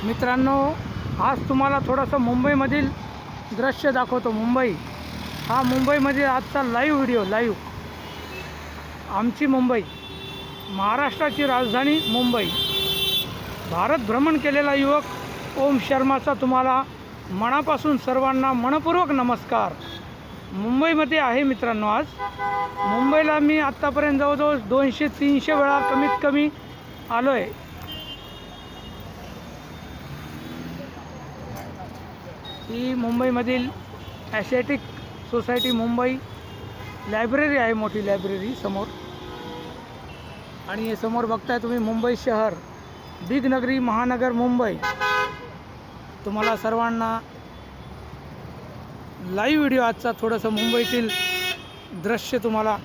मित्रांनो, आज तुम्हाला थोडंसं मुंबईमधील दृश्य दाखवतो. मुंबईमध्ये आजचा लाईव्ह आमची मुंबई, महाराष्ट्राची राजधानी मुंबई. भारत भ्रमण केलेला युवक ओम शर्माचा तुम्हाला मनापासून सर्वांना मनपूर्वक नमस्कार. मुंबईमध्ये आहे मित्रांनो. आज मुंबईला मी आत्तापर्यंत जवळजवळ 200-300 वेळा कमीत कमी आलो आहे. ही मुंबईमधील ॲशियाटिक सोसायटी मुंबई लायब्ररी आहे, मोठी लायब्ररी समोर. आणि हे समोर बघताय तुम्ही मुंबई शहर, बिग नगरी, महानगर मुंबई. तुम्हाला सर्वांना लाईव्ह व्हिडिओ आजचा थोडंसं मुंबईतील दृश्य तुम्हाला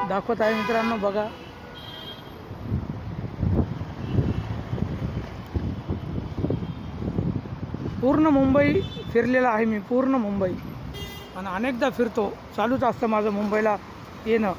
दाखवत आहे मित्रांनो. बघा, पूर्ण मुंबई फिरलेला आहे मी, पूर्ण मुंबई. आणि अनेकदा फिरतो, चालूच असतं माझं मुंबईला येणं.